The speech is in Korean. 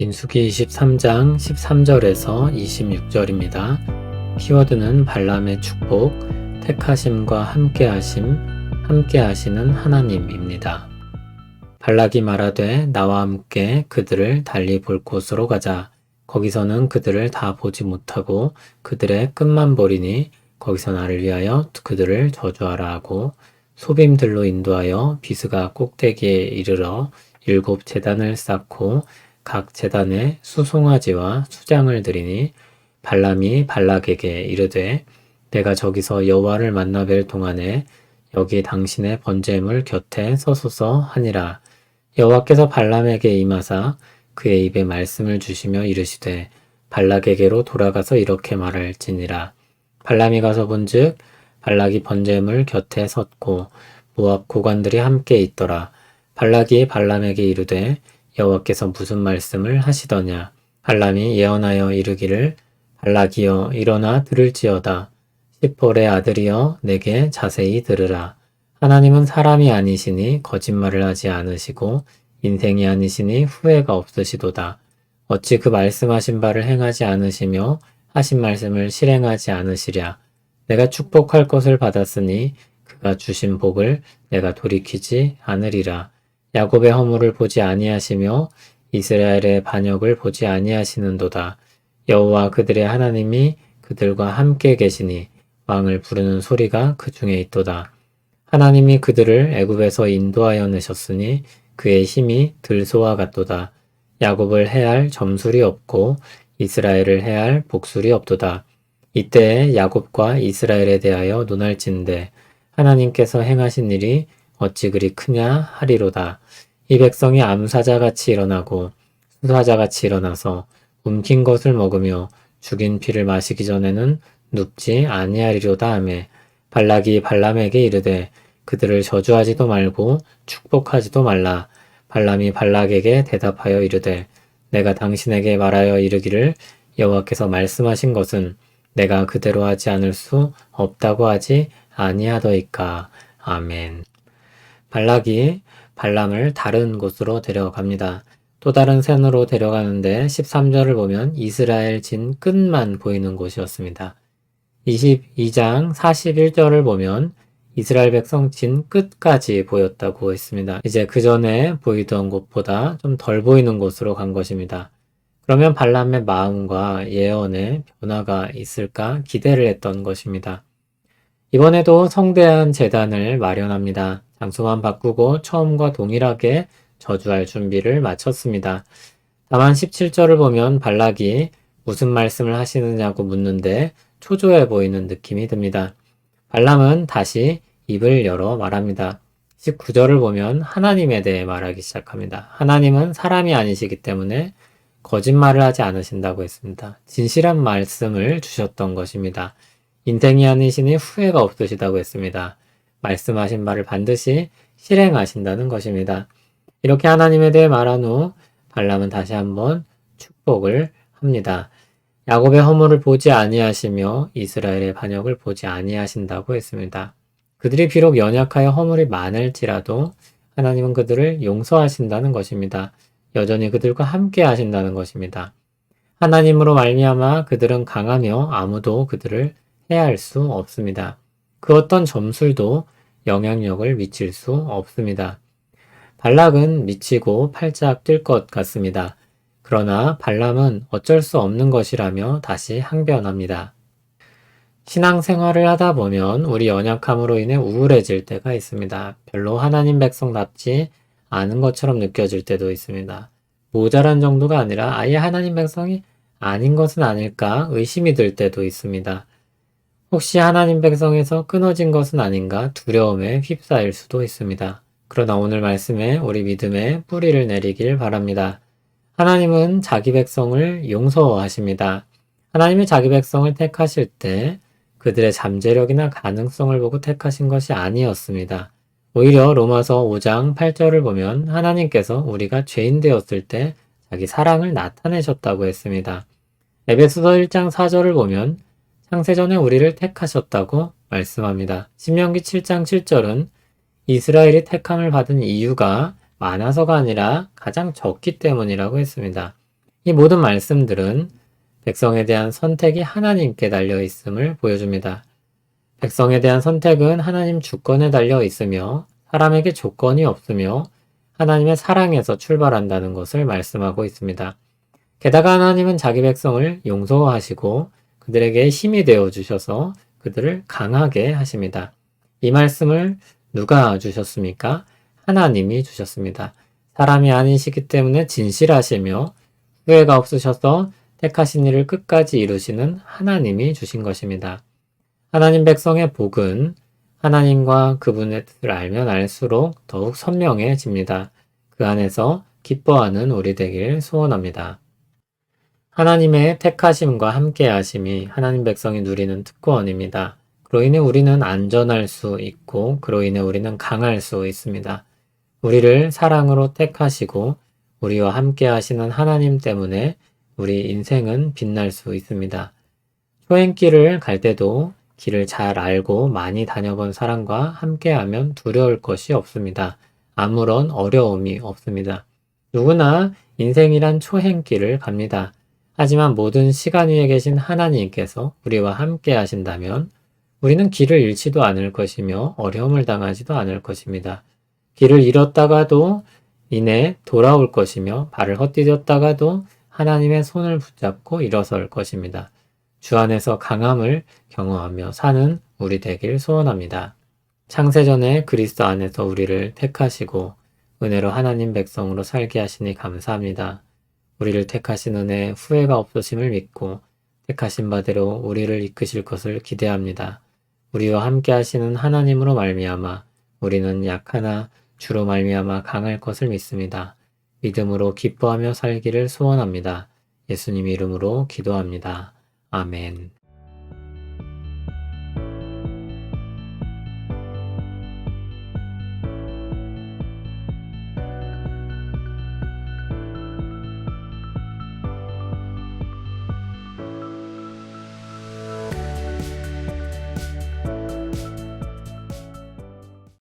민수기 23장 13절에서 26절입니다. 키워드는 발람의 축복, 택하심과 함께하시는 하나님입니다. 발락이 말하되 나와 함께 그들을 달리 볼 곳으로 가자. 거기서는 그들을 다 보지 못하고 그들의 끝만 보리니 거기서 나를 위하여 그들을 저주하라 하고 소빔들로 인도하여 비스가 꼭대기에 이르러 7 제단을 쌓고 각 제단에 수송아지와 수장을 드리니 발람이 발락에게 이르되 내가 저기서 여호와를 만나 뵐 동안에 여기 당신의 번제물 곁에 서소서 하니라. 여호와께서 발람에게 임하사 그의 입에 말씀을 주시며 이르시되 발락에게로 돌아가서 이렇게 말할지니라. 발람이 가서 본즉 발락이 번제물 곁에 섰고 모압 고관들이 함께 있더라. 발락이 발람에게 이르되 여호와께서 무슨 말씀을 하시더냐. 발람이 예언하여 이르기를 발락이여 일어나 들을지어다. 시폴의 아들이여 내게 자세히 들으라. 하나님은 사람이 아니시니 거짓말을 하지 않으시고 인생이 아니시니 후회가 없으시도다. 어찌 그 말씀하신 바를 행하지 않으시며 하신 말씀을 실행하지 않으시랴. 내가 축복할 것을 받았으니 그가 주신 복을 내가 돌이키지 않으리라. 야곱의 허물을 보지 아니하시며 이스라엘의 반역을 보지 아니하시는도다. 여호와 그들의 하나님이 그들과 함께 계시니 왕을 부르는 소리가 그 중에 있도다. 하나님이 그들을 애굽에서 인도하여 내셨으니 그의 힘이 들소와 같도다. 야곱을 해할 점술이 없고 이스라엘을 해할 복술이 없도다. 이때에 야곱과 이스라엘에 대하여 논할진대 하나님께서 행하신 일이 어찌 그리 크냐 하리로다. 이 백성이 암사자같이 일어나고 수사자같이 일어나서 움킨 것을 먹으며 죽인 피를 마시기 전에는 눕지 아니하리로다 하매 발락이 발람에게 이르되 그들을 저주하지도 말고 축복하지도 말라. 발람이 발락에게 대답하여 이르되 내가 당신에게 말하여 이르기를 여호와께서 말씀하신 것은 내가 그대로 하지 않을 수 없다고 하지 아니하더이까. 아멘. 발락이 발람을 다른 곳으로 데려갑니다. 또 다른 산으로 데려가는데 13절을 보면 이스라엘 진 끝만 보이는 곳이었습니다. 22장 41절을 보면 이스라엘 백성 진 끝까지 보였다고 했습니다. 이제 그 전에 보이던 곳보다 좀 덜 보이는 곳으로 간 것입니다. 그러면 발람의 마음과 예언에 변화가 있을까 기대를 했던 것입니다. 이번에도 성대한 제단을 마련합니다. 장소만 바꾸고 처음과 동일하게 저주할 준비를 마쳤습니다. 다만 17절을 보면 발락이 무슨 말씀을 하시느냐고 묻는데 초조해 보이는 느낌이 듭니다. 발람은 다시 입을 열어 말합니다. 19절을 보면 하나님에 대해 말하기 시작합니다. 하나님은 사람이 아니시기 때문에 거짓말을 하지 않으신다고 했습니다. 진실한 말씀을 주셨던 것입니다. 인생이 아니시니 후회가 없으시다고 했습니다. 말씀하신 바를 반드시 실행하신다는 것입니다. 이렇게 하나님에 대해 말한 후 발람은 다시 한번 축복을 합니다. 야곱의 허물을 보지 아니하시며 이스라엘의 반역을 보지 아니하신다고 했습니다. 그들이 비록 연약하여 허물이 많을지라도 하나님은 그들을 용서하신다는 것입니다. 여전히 그들과 함께 하신다는 것입니다. 하나님으로 말미암아 그들은 강하며 아무도 그들을 해할 수 없습니다. 그 어떤 점술도 영향력을 미칠 수 없습니다. 발락은 미치고 팔짝 뛸 것 같습니다. 그러나 발람은 어쩔 수 없는 것이라며 다시 항변합니다. 신앙생활을 하다 보면 우리 연약함으로 인해 우울해질 때가 있습니다. 별로 하나님 백성답지 않은 것처럼 느껴질 때도 있습니다. 모자란 정도가 아니라 아예 하나님 백성이 아닌 것은 아닐까 의심이 들 때도 있습니다. 혹시 하나님 백성에서 끊어진 것은 아닌가 두려움에 휩싸일 수도 있습니다. 그러나 오늘 말씀에 우리 믿음의 뿌리를 내리길 바랍니다. 하나님은 자기 백성을 용서하십니다. 하나님이 자기 백성을 택하실 때 그들의 잠재력이나 가능성을 보고 택하신 것이 아니었습니다. 오히려 로마서 5장 8절을 보면 하나님께서 우리가 죄인 되었을 때 자기 사랑을 나타내셨다고 했습니다. 에베소서 1장 4절을 보면 창세전에 우리를 택하셨다고 말씀합니다. 신명기 7장 7절은 이스라엘이 택함을 받은 이유가 많아서가 아니라 가장 적기 때문이라고 했습니다. 이 모든 말씀들은 백성에 대한 선택이 하나님께 달려 있음을 보여줍니다. 백성에 대한 선택은 하나님 주권에 달려 있으며 사람에게 조건이 없으며 하나님의 사랑에서 출발한다는 것을 말씀하고 있습니다. 게다가 하나님은 자기 백성을 용서하시고 그들에게 힘이 되어 주셔서 그들을 강하게 하십니다. 이 말씀을 누가 주셨습니까? 하나님이 주셨습니다. 사람이 아니시기 때문에 진실하시며 후회가 없으셔서 택하신 일을 끝까지 이루시는 하나님이 주신 것입니다. 하나님 백성의 복은 하나님과 그분의 뜻을 알면 알수록 더욱 선명해집니다. 그 안에서 기뻐하는 우리 되길 소원합니다. 하나님의 택하심과 함께하심이 하나님 백성이 누리는 특권입니다. 그로 인해 우리는 안전할 수 있고 그로 인해 우리는 강할 수 있습니다. 우리를 사랑으로 택하시고 우리와 함께하시는 하나님 때문에 우리 인생은 빛날 수 있습니다. 초행길을 갈 때도 길을 잘 알고 많이 다녀본 사람과 함께하면 두려울 것이 없습니다. 아무런 어려움이 없습니다. 누구나 인생이란 초행길을 갑니다. 하지만 모든 시간 위에 계신 하나님께서 우리와 함께 하신다면 우리는 길을 잃지도 않을 것이며 어려움을 당하지도 않을 것입니다. 길을 잃었다가도 이내 돌아올 것이며 발을 헛디뎠다가도 하나님의 손을 붙잡고 일어설 것입니다. 주 안에서 강함을 경험하며 사는 우리 되길 소원합니다. 창세전에 그리스도 안에서 우리를 택하시고 은혜로 하나님 백성으로 살게 하시니 감사합니다. 우리를 택하신 은혜 후회가 없으심을 믿고 택하신 바대로 우리를 이끄실 것을 기대합니다. 우리와 함께 하시는 하나님으로 말미암아 우리는 약하나 주로 말미암아 강할 것을 믿습니다. 믿음으로 기뻐하며 살기를 소원합니다. 예수님 이름으로 기도합니다. 아멘.